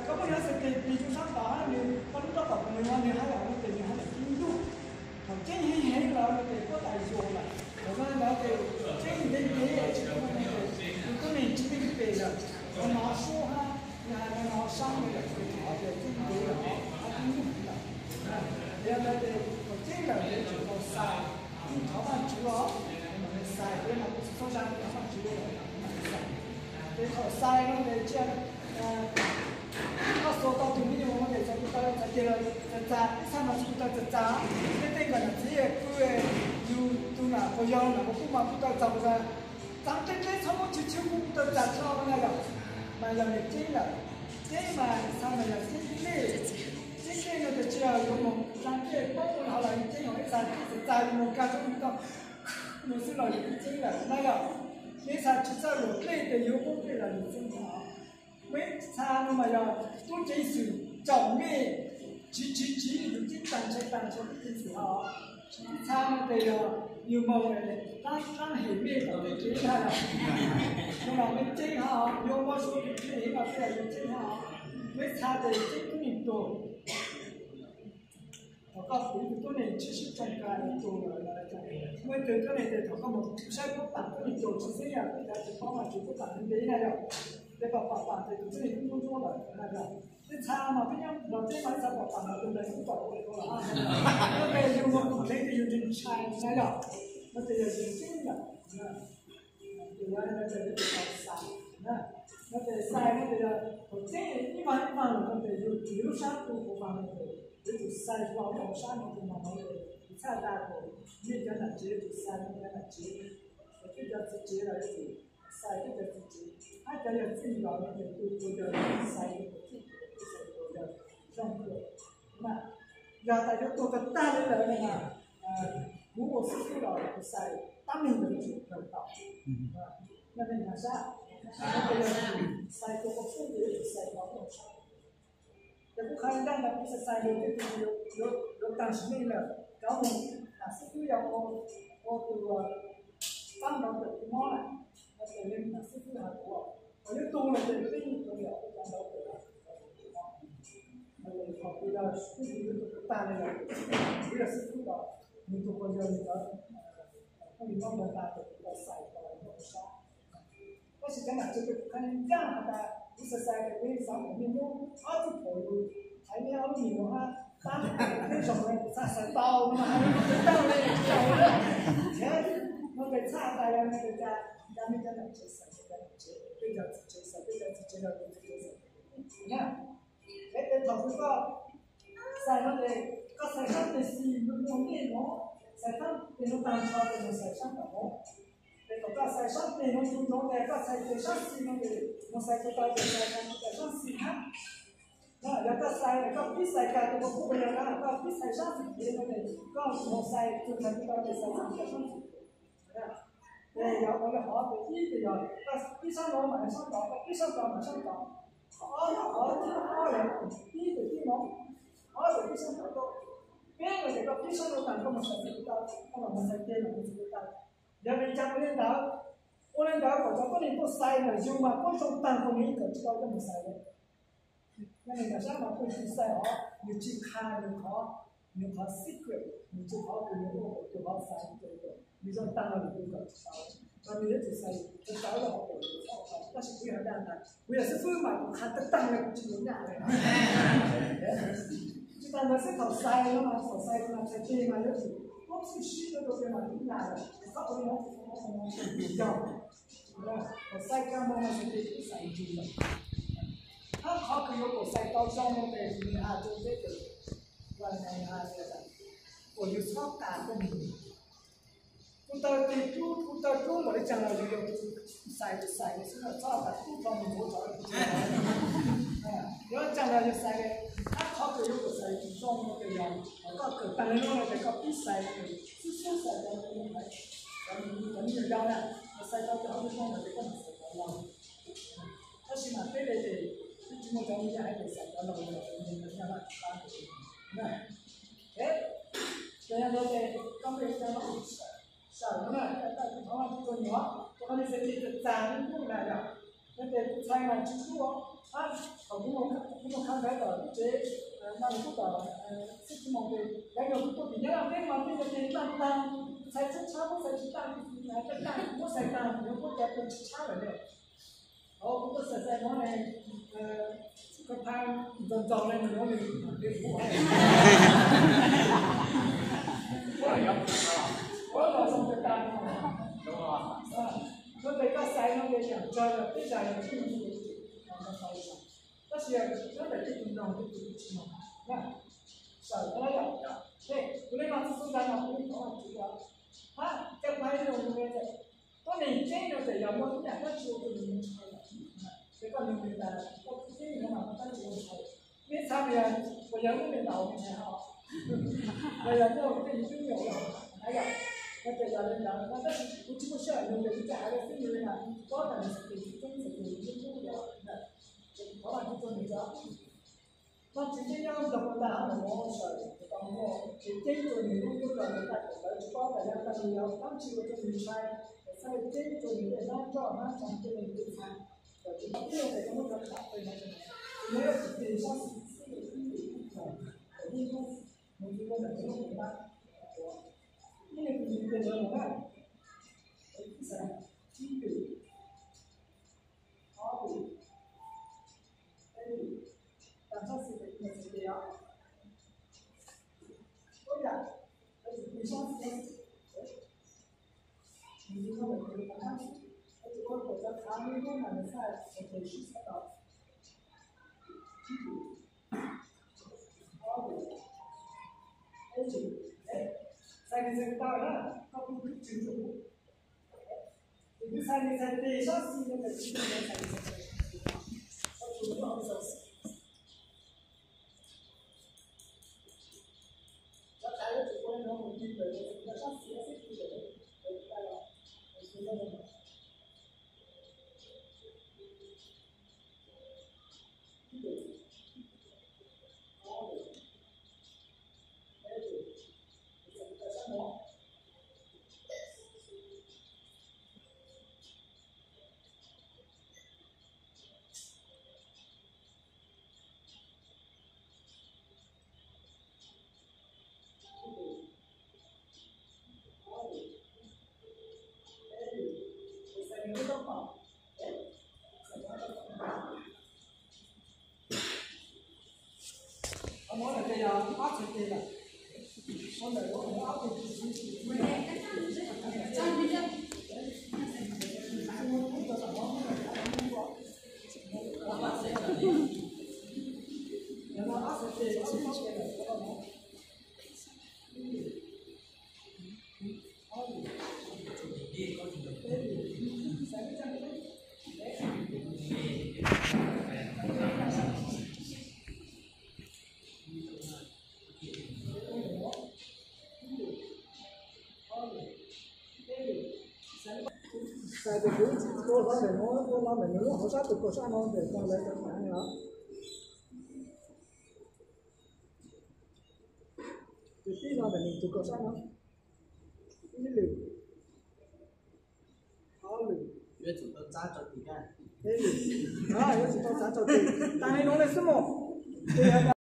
咁我有時地中山打你，我都得學你話你喺我哋喺度見到，頭先起來我哋嗰大座啦，我講我哋真係嘢，就咁樣嘅，如果你知呢啲啦，我拿書哈，你係我拿上面嘅，我哋真係嘢啊，我見到啦，你有冇哋我真係嘢做到晒，你頭髮住哦，你咪晒，你咪收晒頭髮住咯，你頭晒我哋即係我到對面我哋就到就叫就炸，三萬出到就炸，呢啲個日子嘅佢要到嗱個樣嗱個姑媽不到就嘅，咱這差不多就全部都炸出嚟了，咪又嚟蒸啦，蒸嘛三萬又蒸啲，蒸我就只要有冇咱這包括好了，蒸我一炸就炸冇加咗咁多，冇事了就蒸了，那個你啥就炸肉類的油锅類了就蒸好。每餐嘛要多蒸水，找面，煮就蒸蛋菜的時候，一餐嘛得要冇嘅，當下面就得蒸下啦。咁啊，你蒸好，有冇說你起碼都要蒸好，每餐就蒸咁多。頭家每多年70種嘅多啦，每對多年嘅頭家冇曬不辦咁多，只是呀，大家幫忙做不辦你那樣。你爸爸對這裡工作了，那個，你查嘛，邊樣老爹買啥爸爸嘛，對不對？你搞我了啊！那個有我肯定有ntshai，那個，那個有真的，對呀，那個有晒，那個晒那個，我這一般那個有啥不方便的，有晒光有啥那個嘛，你查大個，你講那接就晒，你講那接，我就叫直接來接。晒這個自己，他只要自己搞那個就叫晒一個自己的上課，那要大家做個大的人呢，如果是做到不晒，當面的就看到，那你看啥？那個晒這個副業就晒到多少？也不可能讓他不是晒有當時那個，然後那是不要我這個當到的什麼了？我哋咧嗱師傅係好啊，我一到啦就飛咗入講到佢啦，我哋學佢啦，師傅都帶嚟啦，佢又師傅話你做個樣嚟講，我哋幫佢帶佢比較細個嚟講，我是講嗱，這個可能這樣的，不是曬的，為啥我們用二十頭有材料裡面啊，當那種的曬包嘛，還有到那個我哋差大量那個家。咱們講的節省，比較節省了，你看，你頭先講，曬我哋個曬衫嘅是用咩攞？曬衫你用單炒定用曬衫嘅攞？你個曬衫你用普通嘅，個曬曬衫是用嘅，用曬個包嘅曬衫是哈？那有個曬個比曬嘅，個不一樣啦，個比曬衫是別嘅，個我曬就曬個包嘅曬衫是。有我嘅學嘅呢就有，啲生講埋生講，啲生講埋生講，我有呢就啲講，我哋啲生講都，邊個哋個啲生講咁咪實際到，我咪實際咪實際到，有你講我領導嗰種嗰啲都曬嚟做嘛，嗰種單個你就知道咁曬嘅，那你個啥嘛都係曬哦，你去看你考 secret， 你就考佢就考曬這個。你說當了你就搞少，那你也只是就少了好多，但是不要这样的，不要是不嘛，他的当了就有压力，就当然是考筛了嘛，考筛了才对嘛，就是我是虚的都是嘛，有压力，他不能比较，考筛干嘛嘛是得筛进的，他考可有个筛到上面的，你看就这个，我看看这个，我就超大的你。不到我哋將來就要曬，現在早的不方便我早就知道了。要將來就曬嘅，他考佢有個曬，就裝嗰個樣，嗰個當然我哋個比曬嘅，是先曬到嗰啲係，咁就樣啦，我曬到就好似裝我哋嗰陣曬到啦。我起碼對你哋，你怎麼講你喺度曬到啦？我哋讓他打佢，這樣我哋剛才講到。少嘛，但台灣這個鸟，我們是這個展露來的，那個菜嘛，就是我啊，我看 sang cái đó chế mà lúc đó sẽ chỉ mong cái cái điều tôi nhớ là cái mà cái cái tăng sai chất cháo có sai tăng cái tăng có sai tăng nếu có cái chất cháo là được. Cũng có sai món này cái thang dần dần lên nó mình cái phụ hay. Có là xong cái tăng đúng rồi. Nó thấy các sai nó cái dạng chơi là cái sai là cái mình nó sai rồi. Tất nhiên nó phải cái tình trạng cái tình trạng này. Sai cái đó. Thế, cái này mà chúng ta làm cũng có chuyện đó. Cái bài này nó như vậy. Có nên chế nó phải làm một cái các chiều của mình sai. Cái con mình là có cái gì mà nó sai rồi. Biết sao bây giờ mình đầu mình họ. Bây giờ nó cái gì cũng nhiều rồi. Đấy ạ. Bây giờ lên đó nó rất cũng chỉ có sợ nhưng mà chúng ta cái như là có là sự trong sự những cái đó có là chúng tôi được đó nó chỉ cái nhau độc là nó có sợ còn có chỉ chính rồi mình cũng có cần phải chỉ có phải là ta nhiều lắm chịu cho mình sai sai chính rồi mình để nó cho nó chẳng cho mình tự sai và chỉ có điều để nó được tạo về này nếu thì sao thì không mình có thể không được ini yang kita lakukan, bisa tidur, hawj, dan sesuatu yang oh ya, bisa ini kalau kita makan, itu kalau kita kami itu mana saya seperti sekarang, tidur, hawj, sai cái tao đó không có chứng dụng thì cứ sai thì sót xin nó phải chỉ sai không đúng không rồi chắc chắn là chỉ có nó một chút rồi nó sót xin nó sẽ đi rồi ta là chúng ta là nói là cây áp thì cây là con này nó áp thì mình trong đi chứ sai từ cuối cô nói để nó hỗ trợ từ cô sao nó để cho lấy cái này đó từ khi nào để mình từ cô sao nó cái gì hawj约主都扎着底干，这里啊，有几道杂草地，但系我哋什么？